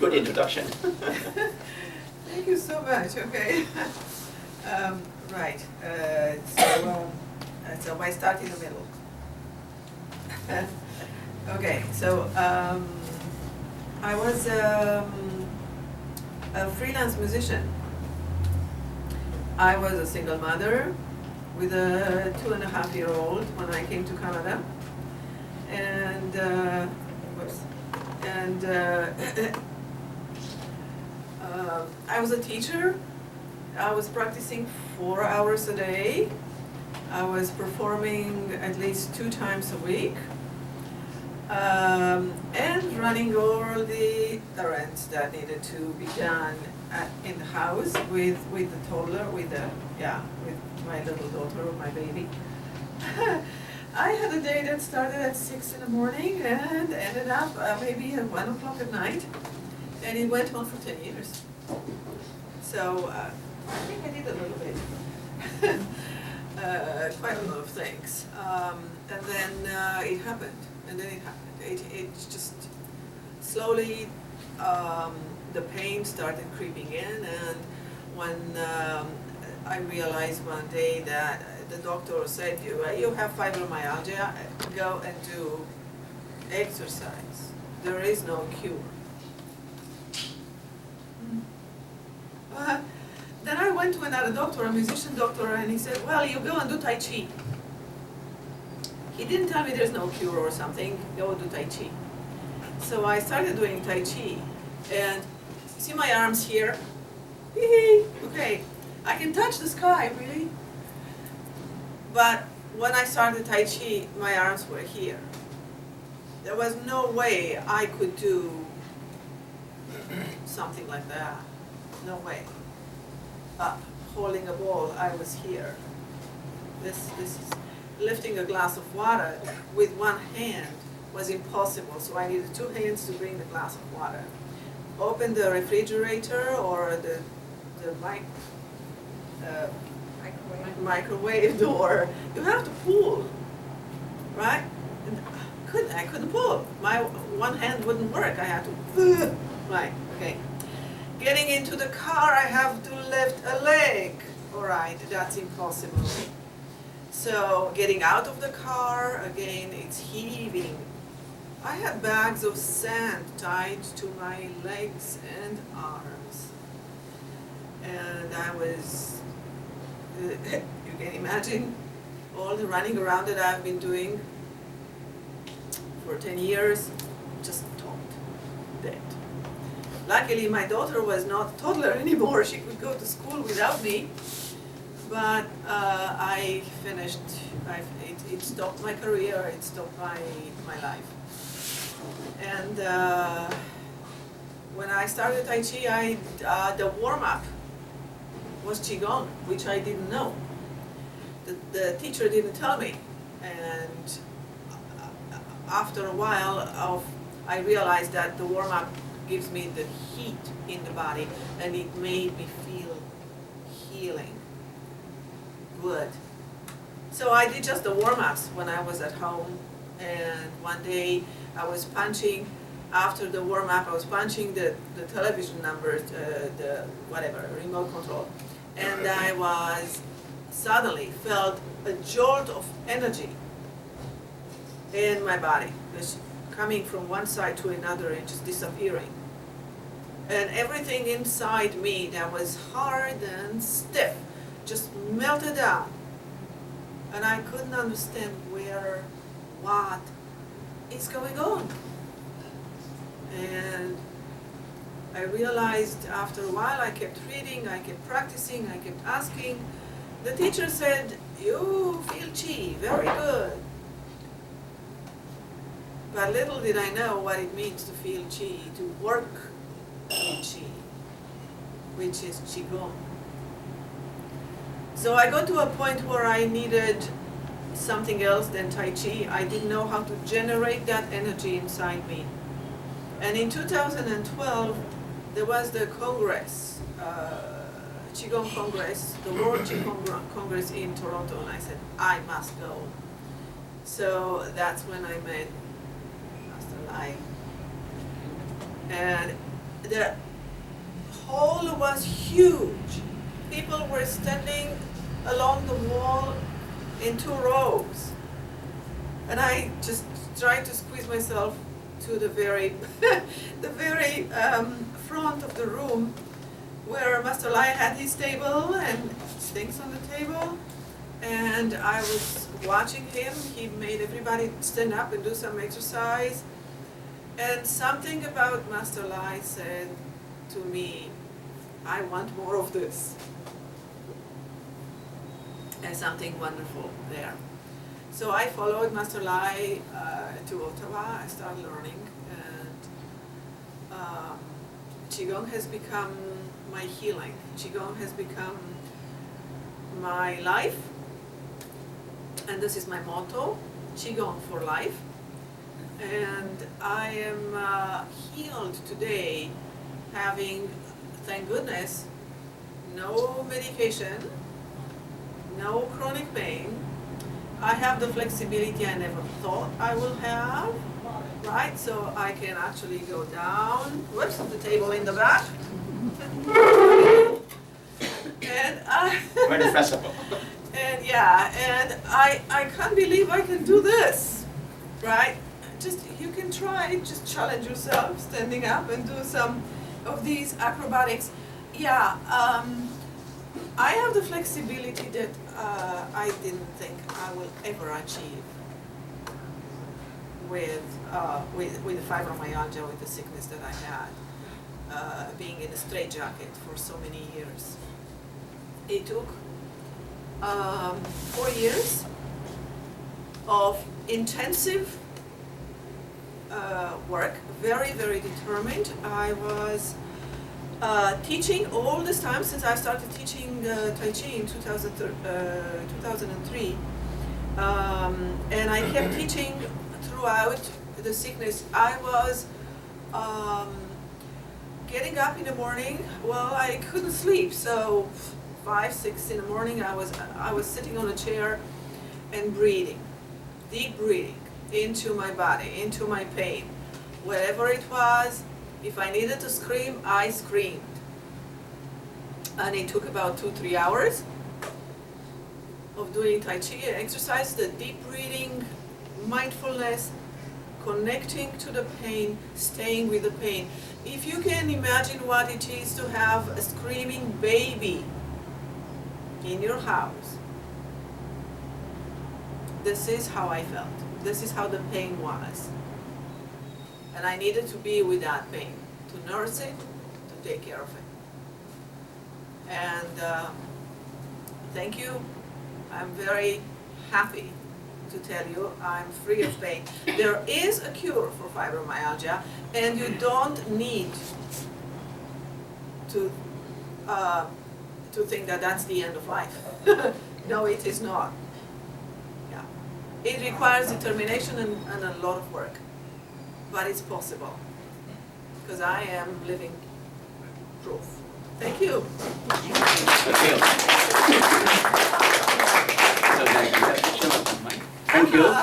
good introduction. Thank you so much. Okay. Right. So I start in the middle. Okay. So I was a freelance musician. I was a single mother with a 2.5-year-old when I came to Canada, and I was a teacher. I was practicing 4 hours a day. I was performing at least 2 times a week, and running all the errands that needed to be done in the house with the toddler, with my little daughter, my baby. I had a day that started at 6 in the morning and ended up maybe at 1 o'clock at night, and it went on for 10 years. So I think I did a little bit, quite a lot of things, and then it happened, It just slowly, the pain started creeping in, and when I realized one day that the doctor said, you have fibromyalgia, go and do exercise. There is no cure. Then I went to another doctor, a musician doctor, and he said, well, you go and do Tai Chi. He didn't tell me there's no cure or something, go do Tai Chi. So I started doing Tai Chi, and see my arms here? Okay, I can touch the sky, really. But when I started Tai Chi, my arms were here. There was no way I could do something like that. No way. Holding a ball, I was here. This is lifting a glass of water with one hand was impossible, so I needed 2 hands to bring the glass of water. Open the refrigerator or the microwave door. You have to pull, right? And I couldn't pull. My one hand wouldn't work. I had to, right, okay. Getting into the car, I have to lift a leg. All right, that's impossible. So getting out of the car, again, it's heaving. I had bags of sand tied to my legs and arms. And I was, you can imagine, all the running around that I've been doing for 10 years, just stopped, dead. Luckily, my daughter was not a toddler anymore. She could go to school without me. But I finished, it stopped my career, it stopped my life. And when I started Tai Chi, the warm-up was Qigong, which I didn't know. The teacher didn't tell me. And after a while, I realized that the warm-up gives me the heat in the body, and it made me feel healing. Good. So I did just the warm-ups when I was at home, and one day I was punching, after the warm-up I was punching the television numbers, the whatever, remote control, and I was suddenly felt a jolt of energy in my body, just coming from one side to another and just disappearing. And everything inside me that was hard and stiff just melted down, and I couldn't understand what is going on. And I realized after a while, I kept reading, I kept practicing, I kept asking. The teacher said, you feel Qi, very good. But little did I know what it means to feel Qi, to work in Qi, which is Qigong. So I got to a point where I needed something else than Tai Chi. I didn't know how to generate that energy inside me. And in 2012, there was the Congress, Qigong Congress, the World Qigong Congress in Toronto, and I said, I must go. So that's when I met Master Lai. And The hall was huge. People were standing along the wall in 2 rows. And I just tried to squeeze myself to the very, the very front of the room where Master Lai had his table and things on the table. And I was watching him. He made everybody stand up and do some exercise. And something about Master Lai said to me, I want more of this. And something wonderful there. So I followed Master Lai to Ottawa. I started learning, and Qigong has become my healing. Qigong has become my life, and this is my motto, Qigong for life. And I am healed today, having, thank goodness, no medication, no chronic pain. I have the flexibility I never thought I will have, right? So I can actually go down, whoops, the table in the back. And Very flexible. And yeah, and I can't believe I can do this, right? Just, you can try, just challenge yourself, standing up and do some of these acrobatics. Yeah, I have the flexibility that I didn't think I will ever achieve with fibromyalgia, with the sickness that I had, being in a straitjacket for so many years. It took 4 years of intensive work, very, very determined. I was teaching all this time since I started teaching Tai Chi in 2003, and I kept teaching throughout the sickness. I was getting up in the morning, well, I couldn't sleep, so 5, 6 in the morning I was sitting on a chair and breathing, deep breathing into my body, into my pain, wherever it was. If I needed to scream, I screamed. And it took about 2-3 hours of doing Tai Chi exercise, the deep breathing, mindfulness, connecting to the pain, staying with the pain. If you can imagine what it is to have a screaming baby in your house, this is how I felt. This is how the pain was. And I needed to be with that pain, to nurse it, to take care of it. And thank you. I'm very happy to tell you I'm free of pain. There is a cure for fibromyalgia, and you don't need to think that that's the end of life. No, it is not. Yeah. It requires determination and a lot of work. But it's possible, because I am living proof. Thank you. Thank you.